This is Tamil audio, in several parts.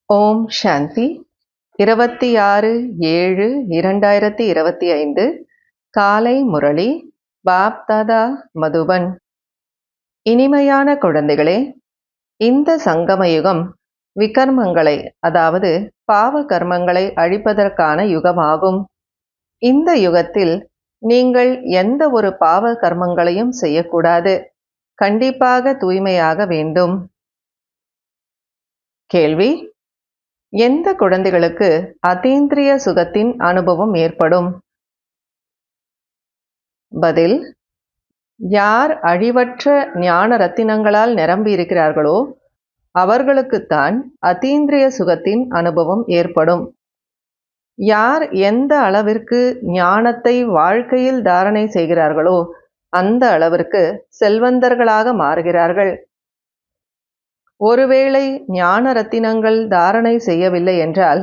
ஓம் சாந்தி 26/7/2025 காலை முரளி பாப்தாதா மதுபன். இனிமையான குழந்தைகளே, இந்த சங்கமயுகம் விகர்மங்களை அதாவது பாவ கர்மங்களை அழிப்பதற்கான யுகமாகும். இந்த யுகத்தில் நீங்கள் எந்த ஒரு பாவ கர்மங்களையும் செய்யக்கூடாது. கண்டிப்பாக தூய்மையாக வேண்டும். கேள்வி: எந்த குழந்தைகளுக்கு அதீந்திரிய சுகத்தின் அனுபவம் ஏற்படும்? பதில்: யார் அழிவற்ற ஞான ரத்தினங்களால் நிரம்பி இருக்கிறார்களோ அவர்களுக்குத்தான் அதீந்திரிய சுகத்தின் அனுபவம் ஏற்படும். யார் எந்த அளவிற்கு ஞானத்தை வாழ்க்கையில் தாரணை செய்கிறார்களோ அந்த அளவிற்கு செல்வந்தர்களாக மாறுகிறார்கள். ஒருவேளை ஞான ரத்தினங்கள் தாரணை செய்யவில்லை என்றால்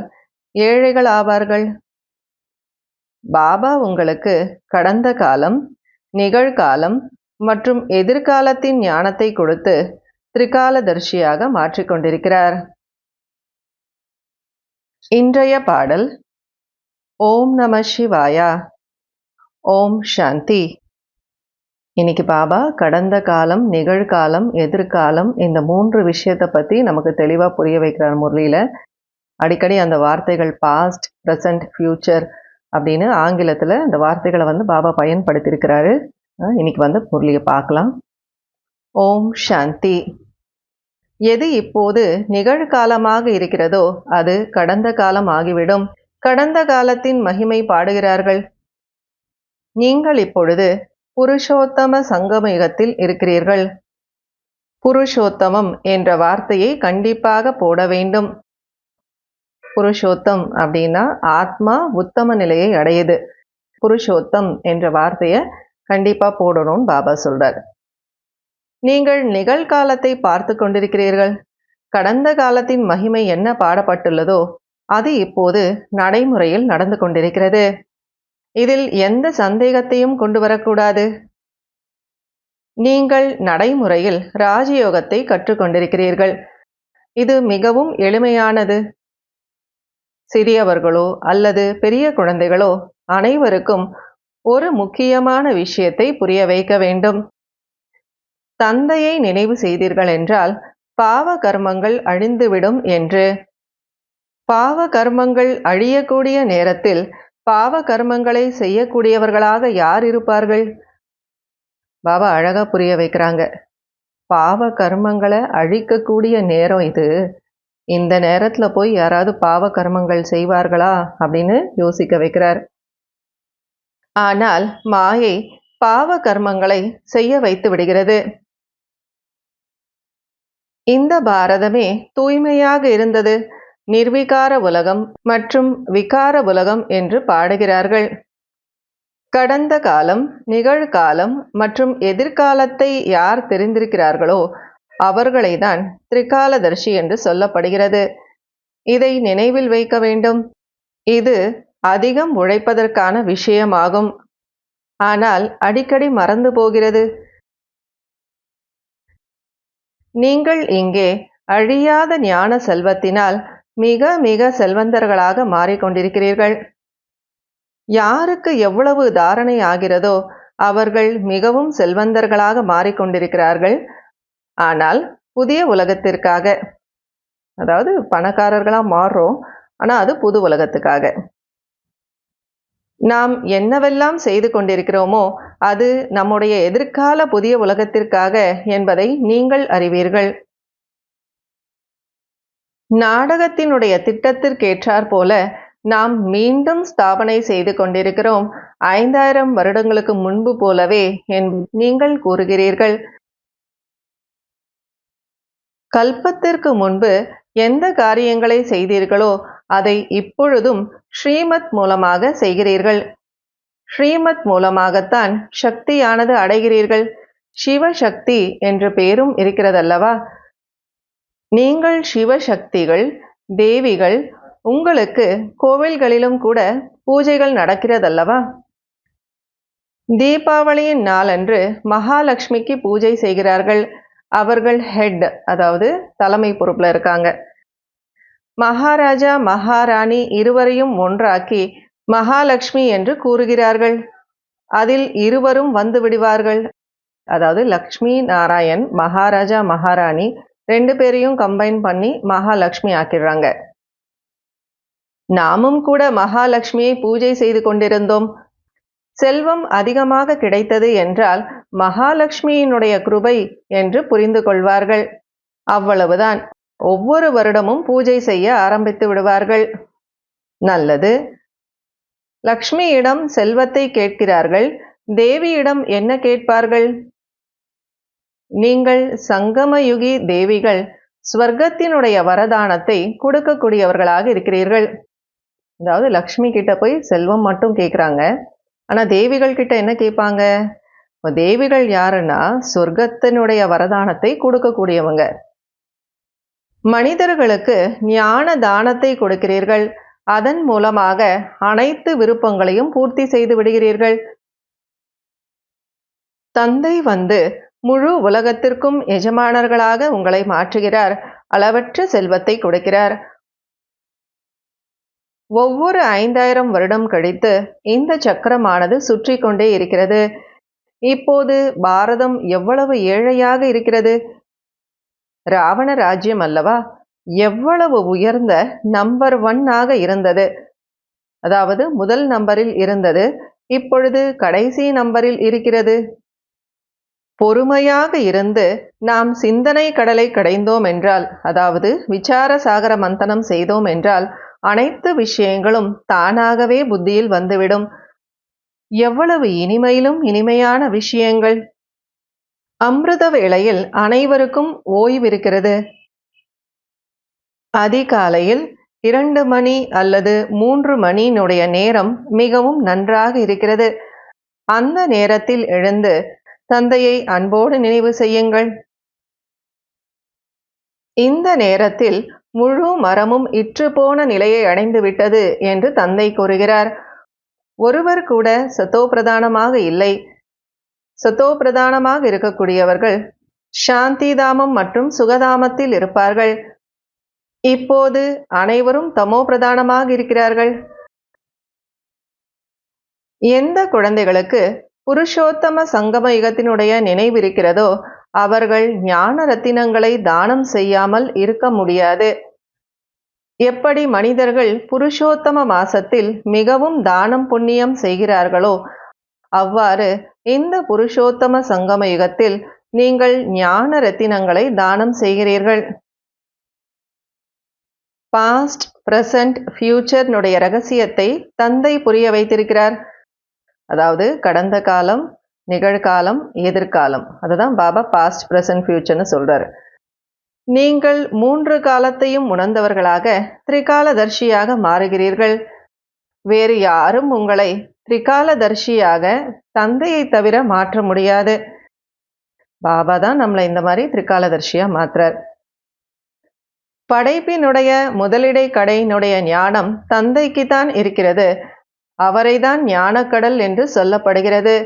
ஏழைகள் ஆவார்கள். பாபா உங்களுக்கு கடந்த காலம், நிகழ்காலம் மற்றும் எதிர்காலத்தின் ஞானத்தை கொடுத்து திரிகாலதர்ஷியாக மாற்றிக்கொண்டிருக்கிறார். இன்றைய பாடல்: ஓம் நம சிவாயா. ஓம் சாந்தி. இன்னைக்கு பாபா கடந்த காலம், நிகழ்காலம், எதிர்காலம் இந்த 3 விஷயத்தை பற்றி நமக்கு தெளிவாக புரிய வைக்கிறார் முரளியில். அடிக்கடி அந்த வார்த்தைகள் பாஸ்ட், ப்ரெசண்ட், ஃப்யூச்சர் அப்படின்னு ஆங்கிலத்தில் அந்த வார்த்தைகளை பாபா பயன்படுத்தியிருக்கிறாரு. இன்னைக்கு முரளியை பார்க்கலாம். ஓம் சாந்தி. எது இப்போது நிகழ்காலமாக இருக்கிறதோ அது கடந்த காலம் ஆகிவிடும். கடந்த காலத்தின் மகிமை பாடுகிறார்கள். நீங்கள் இப்பொழுது புருஷோத்தம சங்கம யுகத்தில் இருக்கிறீர்கள். புருஷோத்தமம் என்ற வார்த்தையை கண்டிப்பாக போட வேண்டும். புருஷோத்தம் அப்படின்னா ஆத்மா உத்தம நிலையை அடையுது. புருஷோத்தம் என்ற வார்த்தையை கண்டிப்பா போடணும்னு பாபா சொல்றார். நீங்கள் நிகழ்காலத்தை பார்த்து கொண்டிருக்கிறீர்கள். கடந்த காலத்தின் மகிமை என்ன பாடப்பட்டுள்ளதோ அது இப்போது நடைமுறையில் நடந்து கொண்டிருக்கிறது. இதில் எந்த சந்தேகத்தையும் கொண்டு வரக்கூடாது. நீங்கள் நடைமுறையில் ராஜயோகத்தை கற்றுக்கொண்டிருக்கிறீர்கள். இது மிகவும் எளிமையானது. சிறியவர்களோ அல்லது பெரிய குழந்தைகளோ அனைவருக்கும் ஒரு முக்கியமான விஷயத்தை புரிய வைக்க வேண்டும். தந்தையை நினைவு செய்தீர்கள் என்றால் பாவ கர்மங்கள் அழிந்துவிடும் என்று. பாவ கர்மங்கள் அழியக்கூடிய நேரத்தில் பாவ கர்மங்களை செய்யக்கூடியவர்களாக யார் இருப்பார்கள்? பாபா அழகா புரிய வைக்கிறாங்க. பாவ கர்மங்களை அழிக்கக்கூடிய நேரம் இது. இந்த நேரத்தில் போய் யாராவது பாவ கர்மங்கள் செய்வார்களா அப்படின்னு யோசிக்க வைக்கிறார். ஆனால் மாயை பாவ கர்மங்களை செய்ய வைத்து விடுகிறது. இந்த பாரதமே தூய்மையாக இருந்தது. நிர்விகார உலகம் மற்றும் விகார உலகம் என்று பாடுகிறார்கள். கடந்த காலம், நிகழ்காலம் மற்றும் எதிர்காலத்தை யார் தெரிந்திருக்கிறார்களோ அவர்களை தான் திரிகாலதர்ஷி என்று சொல்லப்படுகிறது. இதை நினைவில் வைக்க வேண்டும். இது அதிகம் உழைப்பதற்கான விஷயமாகும். ஆனால் அடிக்கடி மறந்து போகிறது. நீங்கள் இங்கே அழியாத ஞான செல்வத்தினால் மிக மிக செல்வந்தர்களாக மாறிக்கொண்டிருக்கிறீர்கள். யாருக்கு எவ்வளவு தாரணை ஆகிறதோ அவர்கள் மிகவும் செல்வந்தர்களாக மாறிக்கொண்டிருக்கிறார்கள். ஆனால் புதிய உலகத்திற்காக, அதாவது பணக்காரர்களாக மாறுறோம், ஆனால் அது புது உலகத்துக்காக. நாம் என்னவெல்லாம் செய்து கொண்டிருக்கிறோமோ அது நம்முடைய எதிர்கால புதிய உலகத்திற்காக என்பதை நீங்கள் அறிவீர்கள். நாடகத்தினுடைய திட்டத்திற்கேற்றாற் போல நாம் மீண்டும் ஸ்தாபனை செய்து கொண்டிருக்கிறோம். 5000 வருடங்களுக்கு முன்பு போலவே நீங்கள் கூறுகிறீர்கள். கல்பத்திற்கு முன்பு எந்த காரியங்களை செய்தீர்களோ அதை இப்பொழுதும் ஸ்ரீமத் மூலமாக செய்கிறீர்கள். ஸ்ரீமத் மூலமாகத்தான் சக்தியானது அடைகிறீர்கள். சிவசக்தி என்ற பெயரும் இருக்கிறதல்லவா? நீங்கள் சிவசக்திகள், தேவிகள். உங்களுக்கு கோவில்களிலும் கூட பூஜைகள் நடக்கிறதல்லவா? தீபாவளியின் நாளன்று மகாலட்சுமிக்கு பூஜை செய்கிறார்கள். அவர்கள் ஹெட், அதாவது தலைமை பொறுப்பில் இருக்காங்க. மகாராஜா மகாராணி இருவரையும் ஒன்றாக்கி மகாலட்சுமி என்று கூறுகிறார்கள். அதில் இருவரும் வந்து விடுவார்கள். அதாவது லக்ஷ்மி நாராயண், மகாராஜா மகாராணி 2 பேரையும் கம்பைன் பண்ணி மகாலட்சுமி ஆக்கிடுறாங்க. நாமும் கூட மகாலட்சுமியை பூஜை செய்து கொண்டிருந்தோம். செல்வம் அதிகமாக கிடைத்தது என்றால் மகாலட்சுமியினுடைய கிருபை என்று புரிந்து கொள்வார்கள். அவ்வளவுதான். ஒவ்வொரு வருடமும் பூஜை செய்ய ஆரம்பித்து விடுவார்கள். நல்லது. லக்ஷ்மியிடம் செல்வத்தை கேட்கிறார்கள். தேவியிடம் என்ன கேட்பார்கள்? நீங்கள் சங்கமயுகி தேவிகள் ஸ்வர்க்கத்தினுடைய வரதானத்தை கொடுக்கக்கூடியவர்களாக இருக்கிறீர்கள். அதாவது லக்ஷ்மி கிட்ட போய் செல்வம் மட்டும் கேட்குறாங்க. ஆனால் தேவிகள் கிட்ட என்ன கேட்பாங்க? தேவிகள் யாருன்னா சொர்க்கத்தினுடைய வரதானத்தை கொடுக்கக்கூடியவங்க. மனிதர்களுக்கு ஞான தானத்தை கொடுக்கிறீர்கள். அதன் மூலமாக அனைத்து விருப்பங்களையும் பூர்த்தி செய்து விடுகிறீர்கள். தந்தை வந்து முழு உலகத்திற்கும் எஜமானர்களாக உங்களை மாற்றுகிறார். அளவற்ற செல்வத்தை கொடுக்கிறார். ஒவ்வொரு 5000 வருடம் கழித்து இந்த சக்கரமானது சுற்றி கொண்டே இருக்கிறது. இப்போது பாரதம் எவ்வளவு ஏழையாக இருக்கிறது. ராவண ராஜ்யம் அல்லவா எவ்வளவு உயர்ந்த நம்பர் 1 இருந்தது. அதாவது முதல் நம்பரில் இருந்தது. இப்பொழுது கடைசி நம்பரில் இருக்கிறது. பொறுமையாக இருந்து நாம் சிந்தனை கடலை கடைந்தோம் என்றால், அதாவது விசார சாகர மந்தனம் செய்தோம் என்றால் அனைத்து விஷயங்களும் தானாகவே புத்தியில் வந்துவிடும். எவ்வளவு இனிமையிலும் இனிமையான விஷயங்கள். அமிர்த வேளையில் அனைவருக்கும் ஓய்விருக்கிறது. அதிகாலையில் 2 மணி அல்லது 3 மணியினுடைய நேரம் மிகவும் நன்றாக இருக்கிறது. அந்த நேரத்தில் எழுந்து தந்தையை அன்போடு நினைவு செய்யுங்கள். இந்த நேரத்தில் முழு மரமும் இற்றுப்போன நிலையை அடைந்து விட்டது என்று தந்தை கூறுகிறார். ஒருவர் கூட சத்தோபிரதானமாக இல்லை. சத்தோபிரதானமாக இருக்கக்கூடியவர்கள் சாந்திதாமம் மற்றும் சுகதாமத்தில் இருப்பார்கள். இப்போது அனைவரும் தமோ பிரதானமாக இருக்கிறார்கள். எந்த குழந்தைகளுக்கு புருஷோத்தம சங்கம யுகத்தினுடைய நினைவிருக்கிறதோ அவர்கள் ஞான ரத்தினங்களை தானம் செய்யாமல் இருக்க முடியாது. எப்படி மனிதர்கள் புருஷோத்தம மாசத்தில் மிகவும் தானம் புண்ணியம் செய்கிறார்களோ அவ்வாறு இந்த புருஷோத்தம சங்கம யுகத்தில் நீங்கள் ஞான ரத்தினங்களை தானம் செய்கிறீர்கள். பாஸ்ட், பிரசன்ட், ஃபியூச்சர்னுடைய ரகசியத்தை தந்தை புரிய வைத்திருக்கிறார். அதாவது கடந்த காலம், நிகழ்காலம், எதிர்காலம். அதுதான் பாபா பாஸ்ட், பிரசன்ட், ஃபியூச்சர்னு சொல்றாரு. நீங்கள் 3 காலத்தையும் உணர்ந்தவர்களாக திரிகாலதர்ஷியாக மாறுகிறீர்கள். வேறு யாரும் உங்களை திரிகாலதர்ஷியாக தந்தையை தவிர மாற்ற முடியாது. பாபா தான் நம்மளை இந்த மாதிரி திரிகாலதர்ஷியா மாற்றுறார். படைப்பினுடைய முதலிடை கடையினுடைய ஞானம் தந்தைக்கு தான் இருக்கிறது. அவரைதான் ஞானக்கடல் என்று சொல்லப்படுகிறது.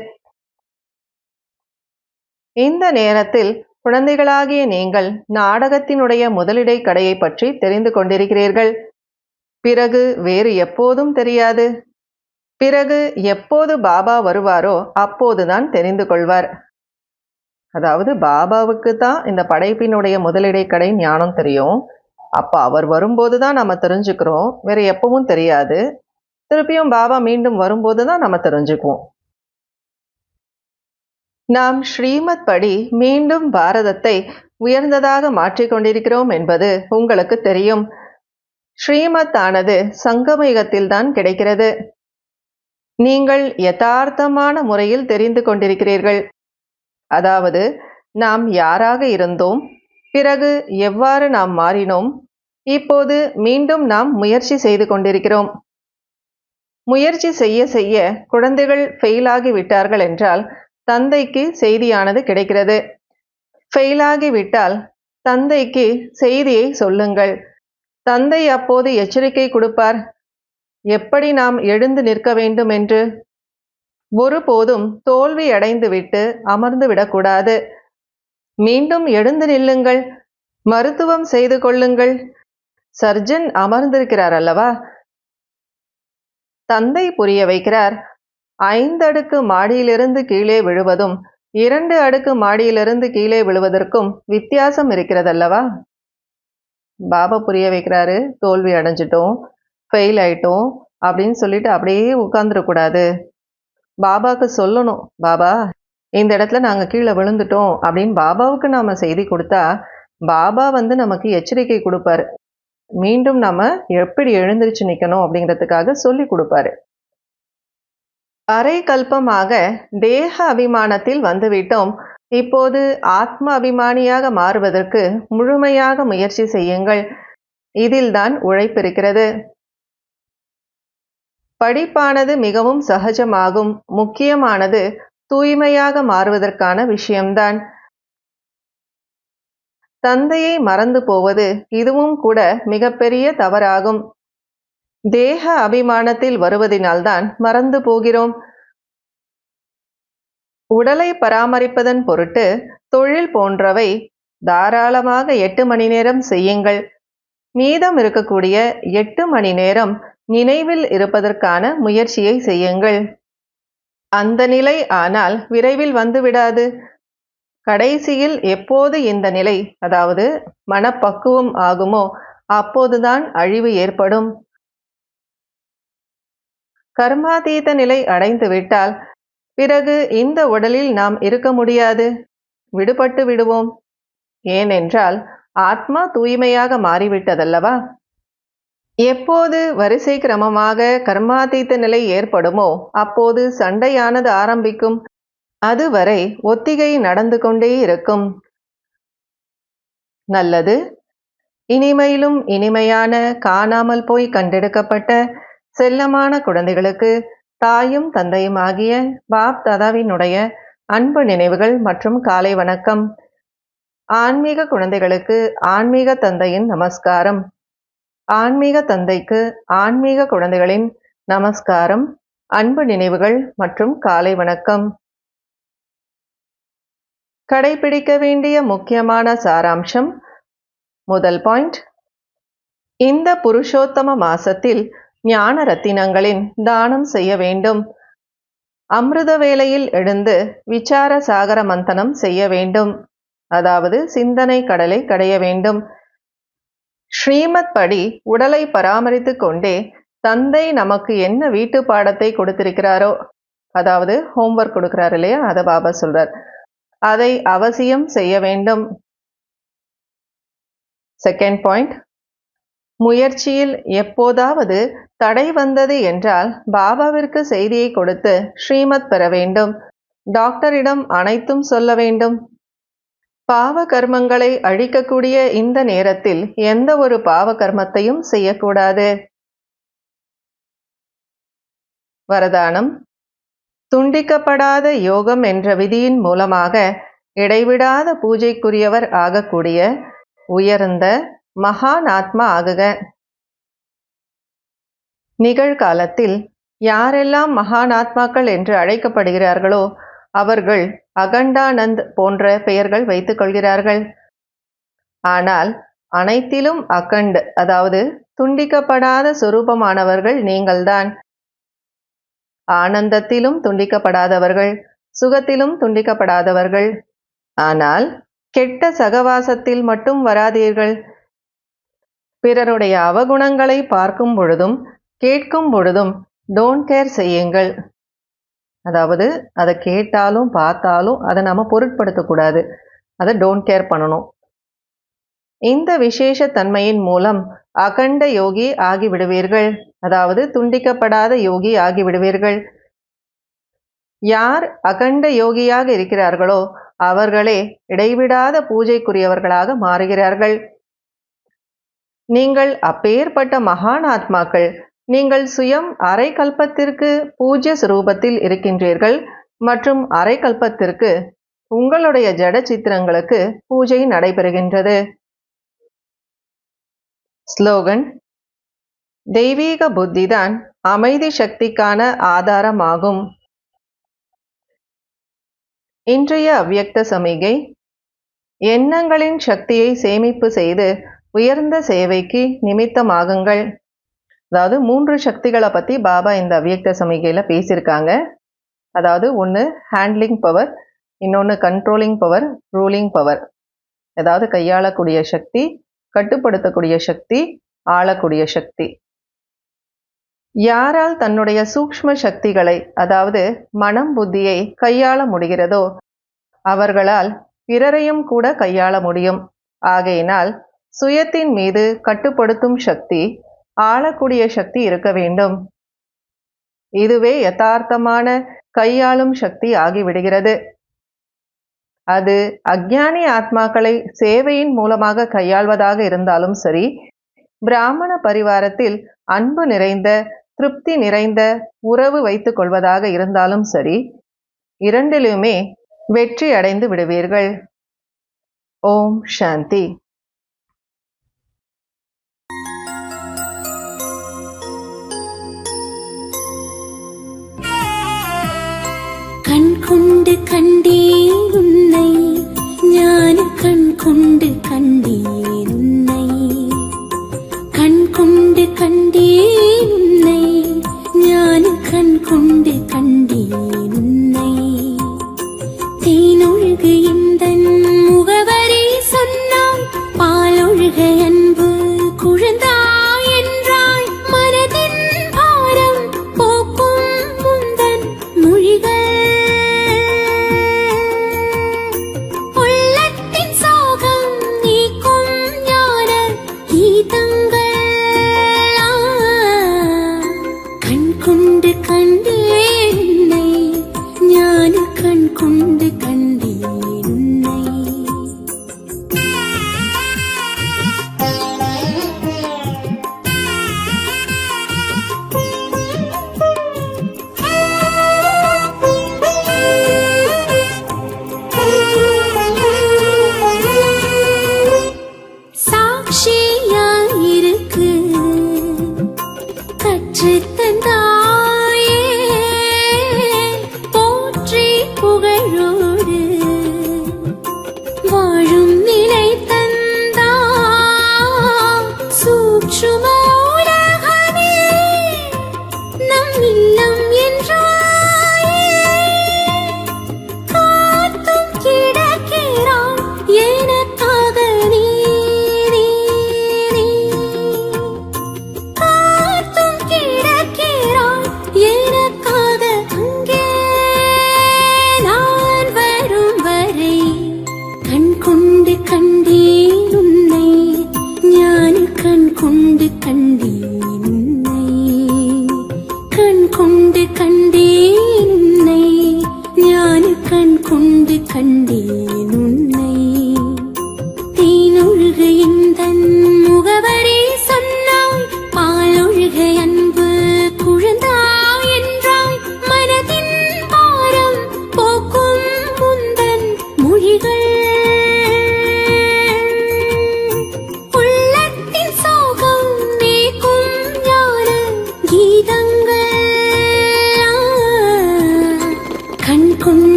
இந்த நேரத்தில் குழந்தைகளாகிய நீங்கள் நாடகத்தினுடைய முதலிடை கடையை பற்றி தெரிந்து கொண்டிருக்கிறீர்கள். பிறகு வேறு எப்போதும் தெரியாது. பிறகு எப்போது பாபா வருவாரோ அப்போதுதான் தெரிந்து கொள்வார். அதாவது பாபாவுக்கு தான் இந்த படைப்பினுடைய முதலிடை கடை ஞானம் தெரியும். அப்போ அவர் வரும்போது தான் நம்ம தெரிஞ்சுக்கிறோம். வேற எப்பவும் தெரியாது. திருப்பியும் பாபா மீண்டும் வரும்போது தான் நம்ம தெரிஞ்சுக்குவோம். நாம் ஸ்ரீமத் படி மீண்டும் பாரதத்தை உயர்ந்ததாக மாற்றிக்கொண்டிருக்கிறோம் என்பது உங்களுக்கு தெரியும். ஸ்ரீமத் ஆனது சங்கமயுகத்தில் தான் கிடைக்கிறது. நீங்கள் யதார்த்தமான முறையில் தெரிந்து கொண்டிருக்கிறீர்கள். அதாவது நாம் யாராக இருந்தோம், பிறகு எவ்வாறு நாம் மாறினோம், இப்போது மீண்டும் நாம் முயற்சி செய்து கொண்டிருக்கிறோம். முயற்சி செய்ய செய்ய குழந்தைகள் ஃபெயிலாகி விட்டார்கள் என்றால் தந்தைக்கு செய்தியானது கிடைக்கிறது. ஃபெயிலாகி விட்டால் தந்தைக்கு செய்தியை சொல்லுங்கள். தந்தை அப்போது எச்சரிக்கை கொடுப்பார், எப்படி நாம் எழுந்து நிற்க வேண்டும் என்று. ஒருபோதும் தோல்வி அடைந்து விட்டு அமர்ந்து விடக்கூடாது. மீண்டும் எழுந்து நில்லுங்கள், மருத்துவம் செய்து கொள்ளுங்கள். சர்ஜன் அமர்ந்திருக்கிறார் அல்லவா? தந்தை புரிய வைக்கிறார். 5 அடுக்கு மாடியிலிருந்து கீழே விழுவதும் 2 அடுக்கு மாடியிலிருந்து கீழே விழுவதற்கும் வித்தியாசம் இருக்கிறதல்லவா? பாபா புரிய வைக்கிறாரு. தோல்வி அடைஞ்சிட்டோம், ஃபெயில் ஆயிட்டோம் அப்படின்னு சொல்லிட்டு அப்படியே உட்கார்ந்துடக்கூடாது. பாபாவுக்கு சொல்லணும், பாபா இந்த இடத்துல நாங்கள் கீழே விழுந்துட்டோம் அப்படின்னு பாபாவுக்கு நாம் செய்தி கொடுத்தா பாபா நமக்கு எச்சரிக்கை கொடுப்பாரு. மீண்டும் நம்ம எப்படி எழுந்திருச்சு நிற்கணும் அப்படிங்கிறதுக்காக சொல்லி கொடுப்பாரு. அரை கல்பமாக தேக அபிமானத்தில் வந்துவிட்டோம். இப்போது ஆத்ம அபிமானியாக மாறுவதற்கு முழுமையாக முயற்சி செய்யுங்கள். இதில்தான் உழைப்பிருக்கிறது. படிப்பானது மிகவும் சகஜமாகும். முக்கியமானது தூய்மையாக மாறுவதற்கான விஷயம்தான். தந்தையை மறந்து போவது இதுவும் கூட மிகப்பெரிய தவறாகும். தேக அபிமானத்தில் வருவதினால்தான் மறந்து போகிறோம். உடலை பராமரிப்பதன் பொருட்டு தொழில் போன்றவை தாராளமாக 8 மணி நேரம் செய்யுங்கள். மீதம் இருக்கக்கூடிய 8 மணி நேரம் நினைவில் இருப்பதற்கான முயற்சியை செய்யுங்கள். அந்த நிலை ஆனால் விரைவில் வந்துவிடாது. கடைசியில் எப்போது இந்த நிலை, அதாவது மனப்பக்குவம் ஆகுமோ அப்போதுதான் அழிவு ஏற்படும். கர்மாதீத நிலை அடைந்து விட்டால் பிறகு இந்த உடலில் நாம் இருக்க முடியாது, விடுபட்டு விடுவோம். ஏனென்றால் ஆத்மா தூய்மையாக மாறிவிட்டதல்லவா? எப்போது வரிசை கிரமமாக கர்மாதீத நிலை ஏற்படுமோ அப்போது சண்டையானது ஆரம்பிக்கும். அதுவரை ஒத்திகை நடந்து கொண்டே இருக்கும். நல்லது. இனிமையிலும் இனிமையான காணாமல் போய் கண்டெடுக்கப்பட்ட செல்லமான குழந்தைகளுக்கு தாயும் தந்தையும் ஆகிய பாப் தாதாவினுடைய அன்பு நினைவுகள் மற்றும் காலை வணக்கம். ஆன்மீக குழந்தைகளுக்கு ஆன்மீக தந்தையின் நமஸ்காரம். ஆன்மீக தந்தைக்கு ஆன்மீக குழந்தைகளின் நமஸ்காரம், அன்பு நினைவுகள் மற்றும் காலை வணக்கம். கடைபிடிக்க வேண்டிய முக்கியமான சாராம்சம். முதல் பாயிண்ட், இந்த புருஷோத்தம மாசத்தில் ஞான ரத்தினங்களின் தானம் செய்ய வேண்டும். அமிர்த வேளையில் எழுந்து விசார சாகர மந்தனம் செய்ய வேண்டும். அதாவது சிந்தனை கடலை கடைய வேண்டும். ஸ்ரீமத் படி உடலை பராமரித்து கொண்டே தந்தை நமக்கு என்ன வீட்டு பாடத்தை கொடுத்திருக்கிறாரோ, அதாவது ஹோம்ஒர்க் கொடுக்கிறார் இல்லையா, அதை பாபா சொல்றார், அதை அவசியம் செய்ய வேண்டும். செகண்ட் பாயிண்ட், முயற்சியில் எப்போதாவது தடை வந்தது என்றால் பாபாவிற்கு செய்தியை கொடுத்து ஸ்ரீமத் பெற வேண்டும். டாக்டரிடம் அனைத்தும் சொல்ல வேண்டும். பாவ கர்மங்களை அழிக்கக்கூடிய இந்த நேரத்தில் எந்த ஒரு பாவ கர்மத்தையும் செய்யக்கூடாது. வரதானம். துண்டிக்கப்படாத யோகம் என்ற விதியின் மூலமாக இடைவிடாத பூஜைக்குரியவர் ஆகக்கூடிய உயர்ந்த மகான் ஆத்மா ஆகுக. நிகழ்காலத்தில் யாரெல்லாம் மகான் ஆத்மாக்கள் என்று அழைக்கப்படுகிறார்களோ அவர்கள் அகண்டானந்த் போன்ற பெயர்கள் வைத்துக் கொள்கிறார்கள். ஆனால் அனைத்திலும் அகண்ட், அதாவது துண்டிக்கப்படாத சொரூபமானவர்கள் நீங்கள்தான். ஆனந்தத்திலும் துண்டிக்கப்படாதவர்கள், சுகத்திலும் துண்டிக்கப்படாதவர்கள். ஆனால் கெட்ட சகவாசத்தில் மட்டும் வராதீர்கள். பிறருடைய அவகுணங்களை பார்க்கும் பொழுதும் கேட்கும் பொழுதும் டோன்ட் கேர் செய்யுங்கள். அதாவது அதை கேட்டாலும் பார்த்தாலும் அதை நம்ம பொருட்படுத்தக்கூடாது, அதை டோன்ட் கேர் பண்ணணும். இந்த விசேஷ தன்மையின் மூலம் அகண்ட யோகி ஆகிவிடுவீர்கள், அதாவது துண்டிக்கப்படாத யோகி ஆகிவிடுவீர்கள். யார் அகண்ட யோகியாக இருக்கிறார்களோ அவர்களே இடைவிடாத பூஜைக்குரியவர்களாக மாறுகிறார்கள். நீங்கள் அப்பேற்பட்ட மகான் ஆத்மாக்கள். நீங்கள் சுயம் அரை கல்பத்திற்கு பூஜ்ய சுரூபத்தில் இருக்கின்றீர்கள் மற்றும் அரை கல்பத்திற்கு உங்களுடைய ஜட சித்திரங்களுக்கு பூஜை நடைபெறுகின்றது. ஸ்லோகன். தெய்வீக புத்திதான் அமைதி சக்திக்கான ஆதாரமாகும். இன்றைய அவ்யக்த சமிகை. எண்ணங்களின் சக்தியை சேமிப்பு செய்து உயர்ந்த சேவைக்கு நிமித்தமாகுங்கள். அதாவது 3 சக்திகளை பற்றி பாபா இந்த அவ்யக்த சமிகையில் பேசியிருக்காங்க. அதாவது ஒன்று ஹேண்ட்லிங் பவர், இன்னொன்று கண்ட்ரோலிங் பவர், ரூலிங் பவர். அதாவது கையாளக்கூடிய சக்தி, கட்டுப்படுத்தக்கூடிய சக்தி, ஆளக்கூடிய சக்தி. யாரால் தன்னுடைய சூக்ஷ்ம சக்திகளை, அதாவது மனம் புத்தியை கையாள முடிகிறதோ அவர்களால் பிறரையும் கூட கையாள முடியும். ஆகையினால் சுயத்தின் மீது கட்டுப்படுத்தும் சக்தி, ஆளக்கூடிய சக்தி இருக்க வேண்டும். இதுவே யதார்த்தமான கையாளும் சக்தி ஆகிவிடுகிறது. அது அஞ்ஞானி ஆத்மாக்களை சேவையின் மூலமாக கையாள்வதாக இருந்தாலும் சரி, பிராமண பரிவாரத்தில் அன்பு நிறைந்த, திருப்தி நிறைந்த உறவு வைத்துக் கொள்வதாக இருந்தாலும் சரி, இரண்டிலுமே வெற்றி அடைந்து விடுவீர்கள். ஓம் சாந்தி. கண் கொண்டு கண்டேன் உன்னை, ஞான கண் கொண்டு கண்டேன் உன்னை. கண் கொண்டு கண்டேன் உன்னை, ஞான கண் கொண்டு கண்டேன் உன்னை. தேனொழுகு எந்தன் முகவரி சொன்னாய், பாலொழுக அன்பு குழந்தாய் என்றாய். மனதின் பாரம் போக்கும் முந்தன் மொழிகள், உள்ளத்தின் சோகம் நீக்கும் ஞான கீதங்கள். கண் கொண்டு கண்டேன் உன்னை, ஞான கண் கொண்டு கண்டேன் உன்னை. சாட்சியாயிருக்கு கற்றுத் தந்தாயே, போற்றி புகழோடு வாழும் நிலை தந்தா. சூட்சும